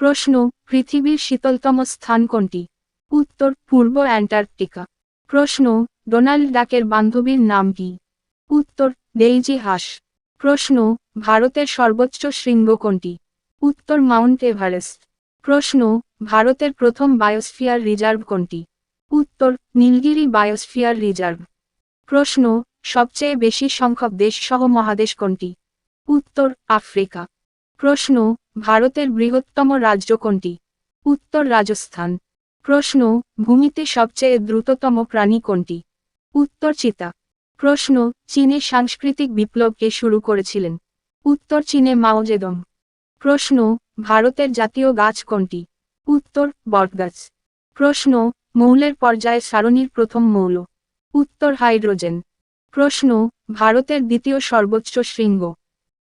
প্রশ্ন, পৃথিবীর শীতলতম স্থান কোনটি? উত্তর, পূর্ব অ্যান্টার্কটিকা। প্রশ্ন, ডোনাল্ড ডাকের বান্ধবীর নাম কি? উত্তর, ডেইজি হাঁস। প্রশ্ন, ভারতের সর্বোচ্চ শৃঙ্গ কোনটি? উত্তর, মাউন্ট এভারেস্ট। প্রশ্ন, ভারতের প্রথম বায়োস্ফিয়ার রিজার্ভ কোনটি? উত্তর, নীলগিরি বায়োস্ফিয়ার রিজার্ভ। প্রশ্ন, সবচেয়ে বেশি সংখ্যক দেশসহ মহাদেশ কোনটি? উত্তর, আফ্রিকা। প্রশ্ন, ভারতের বৃহত্তম রাজ্য কোনটি? উত্তর, রাজস্থান। প্রশ্ন, ভূমিতে সবচেয়ে দ্রুততম প্রাণী কোনটি? উত্তর, চিতা। প্রশ্ন, চীনে সাংস্কৃতিক বিপ্লব কে শুরু করেছিলেন? উত্তর, চীনে মাও জেদং। প্রশ্ন, ভারতের জাতীয় গাছ কোনটি? উত্তর, বটগাছ। প্রশ্ন, মৌলের পর্যায় সারণীর প্রথম মৌল? উত্তর, হাইড্রোজেন। প্রশ্ন, ভারতের দ্বিতীয় সর্বোচ্চ শৃঙ্গ?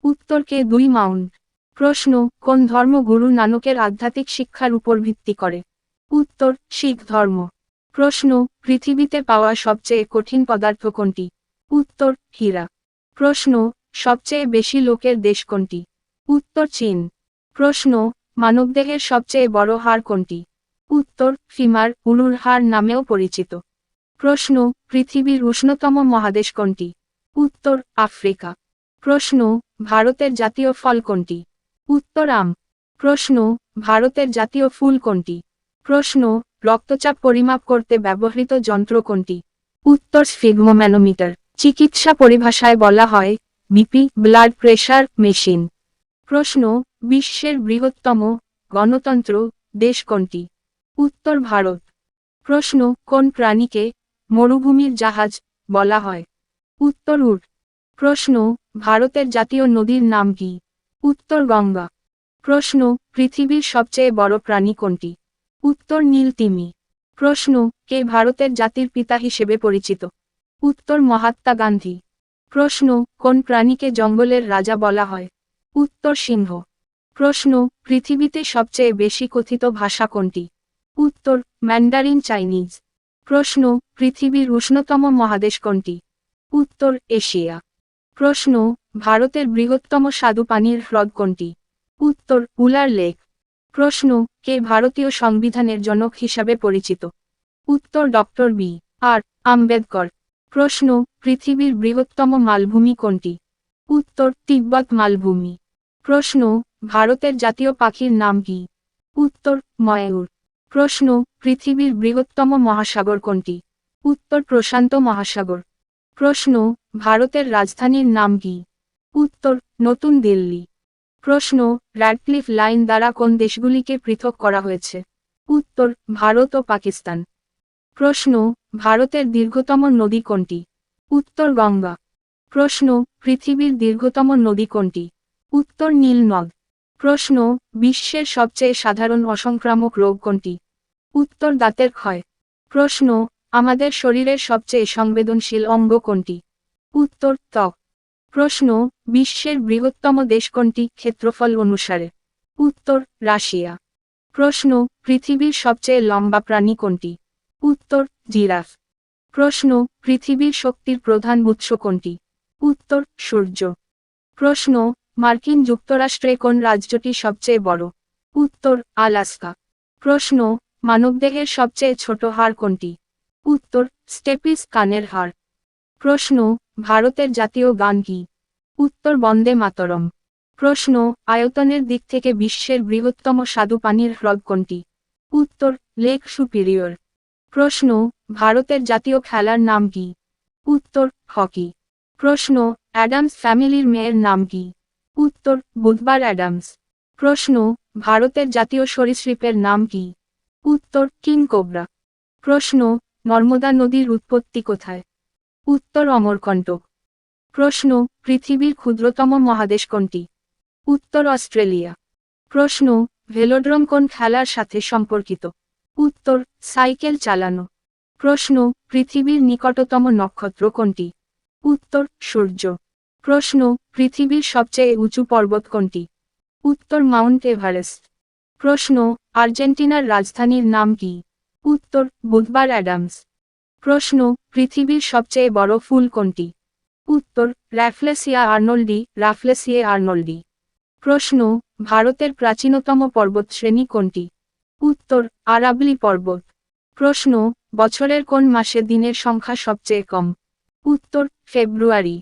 উত্তর, K2 মাউন্ট। প্রশ্ন, কোন ধর্ম গুরু নানকের আধ্যাত্মিক শিক্ষার উপর ভিত্তি করে? উত্তর, শিখ ধর্ম। প্রশ্ন, পৃথিবীতে পাওয়া সবচেয়ে কঠিন পদার্থ কোনটি? উত্তর, হীরা। প্রশ্ন, সবচেয়ে বেশি লোকের দেশ কোনটি? উত্তর, চীন। প্রশ্ন, মানবদেহের সবচেয়ে বড় হাড় কোনটি? উত্তর, ফিমার, উলুর হাড় নামেও পরিচিত। প্রশ্ন, পৃথিবীর উষ্ণতম মহাদেশ কোনটি? উত্তর, আফ্রিকা। প্রশ্ন, ভারতের জাতীয় ফল কোনটি? উত্তর, আম। প্রশ্ন, ভারতের জাতীয় ফুল কোনটি? প্রশ্ন, রক্তচাপ পরিমাপ করতে ব্যবহৃত যন্ত্র কোনটি? উত্তর, স্ফিগমোম্যানোমিটার। চিকিৎসা পরিভাষায় বলা হয় বিপি, ব্লাড প্রেশার মেশিন। প্রশ্ন, বিশ্বের বৃহত্তম গণতন্ত্র দেশ কোনটি? উত্তর, ভারত। প্রশ্ন, কোন প্রাণীকে মরুভূমির জাহাজ বলা হয়? উত্তর, উট। প্রশ্ন, ভারতের জাতীয় নদীর নাম কি? উত্তর, গঙ্গা। প্রশ্ন, পৃথিবীর সবচেয়ে বড় প্রাণী কোনটি? উত্তর, নীল তিমি। প্রশ্ন, কে ভারতের জাতির পিতা হিসেবে পরিচিত? উত্তর, মহাত্মা গান্ধী। প্রশ্ন, কোন প্রাণীকে জঙ্গলের রাজা বলা হয়? উত্তর, সিংহ। প্রশ্ন, পৃথিবীতে সবচেয়ে বেশি কথিত ভাষা কোনটি? উত্তর, ম্যান্ডারিন চাইনিজ। প্রশ্ন, পৃথিবীর উষ্ণতম মহাদেশ কোনটি? উত্তর, এশিয়া। প্রশ্ন, ভারতের বৃহত্তম স্বাদু পানির হ্রদ কোনটি? উত্তর, উলার লেক। প্রশ্ন, কে ভারতীয় সংবিধানের জনক হিসাবে পরিচিত? উত্তর, ডক্টর বি আর আম্বেদকর। প্রশ্ন, পৃথিবীর বৃহত্তম মালভূমি কোনটি? উত্তর, তিব্বত মালভূমি। প্রশ্ন, ভারতের জাতীয় পাখির নাম কি? উত্তর, ময়ূর। প্রশ্ন, পৃথিবীর বৃহত্তম মহাসাগর কোনটি? উত্তর, প্রশান্ত মহাসাগর। প্রশ্ন, ভারতের রাজধানীর নাম কি? উত্তর, নতুন দিল্লি। প্রশ্ন, র্যাডক্লিফ লাইন দ্বারা কোন দেশগুলিকে পৃথক করা হয়েছে? উত্তর, ভারত ও পাকিস্তান। প্রশ্ন, ভারতের দীর্ঘতম নদী কোনটি? উত্তর, গঙ্গা। প্রশ্ন, পৃথিবীর দীর্ঘতম নদী কোনটি? উত্তর, নীল নদ। প্রশ্ন, বিশ্বের সবচেয়ে সাধারণ অসংক্রামক রোগ কোনটি? উত্তর, দাঁতের ক্ষয়। প্রশ্ন, আমাদের শরীরের সবচেয়ে সংবেদনশীল অঙ্গ কোনটি? উত্তর, ত্বক। প্রশ্ন, বিশ্বের বৃহত্তম দেশ কোনটি ক্ষেত্রফল অনুসারে? উত্তর, রাশিয়া। প্রশ্ন, পৃথিবীর সবচেয়ে লম্বা প্রাণী কোনটি? উত্তর, জিরাফ। প্রশ্ন, পৃথিবীর শক্তির প্রধান উৎস কোনটি? উত্তর, সূর্য। প্রশ্ন, মার্কিন যুক্তরাষ্ট্রে কোন রাজ্যটি সবচেয়ে বড়? উত্তর, আলাস্কা। প্রশ্ন, মানবদেহের সবচেয়ে ছোট হাড় কোনটি? উত্তর, স্টেপিস কানের হাড়। প্রশ্ন, ভারতের জাতীয় গান কি? উত্তর, বন্দে মাতরম। প্রশ্ন, আয়তনের দিক থেকে বিশ্বের বৃহত্তম স্বাদু পানির হ্রদ কোনটি? উত্তর, লেক সুপিরিয়র। প্রশ্ন, ভারতের জাতীয় খেলার নাম কি? উত্তর, হকি। প্রশ্ন, অ্যাডামস ফ্যামিলির মেয়ের নাম কি? উত্তর, বুধবার অ্যাডামস। প্রশ্ন, ভারতের জাতীয় সরীসৃপের নাম কি? উত্তর, কিং কোবরা। প্রশ্ন, নর্মদা নদীর উৎপত্তি কোথায়? উত্তর, অমরকণ্টক। প্রশ্ন, পৃথিবীর ক্ষুদ্রতম মহাদেশ কোনটি? উত্তর, অস্ট্রেলিয়া। প্রশ্ন, ভেলোড্রোম কোন খেলার সাথে সম্পর্কিত? উত্তর, সাইকেল চালানো। প্রশ্ন, পৃথিবীর নিকটতম নক্ষত্র কোনটি? উত্তর, সূর্য। প্রশ্ন, পৃথিবীর সবচেয়ে উঁচু পর্বত কোনটি? উত্তর, মাউন্ট এভারেস্ট। প্রশ্ন, আর্জেন্টিনার রাজধানীর নাম কি? উত্তর, বুধবার অ্যাডামস। প্রশ্ন, পৃথিবীর সবচেয়ে বড় ফুল কোনটি? উত্তর, রাফলেসিয়া আর্নল্ডি, রাফলেসিয়ে আর্নল্ডি। প্রশ্ন, ভারতের প্রাচীনতম পর্বতশ্রেণী কোনটি? উত্তর আরাবলি পর্বত। প্রশ্ন বছরের কোন মাসে দিনের সংখ্যা সবচেয়ে কম? উত্তর ফেব্রুয়ারি।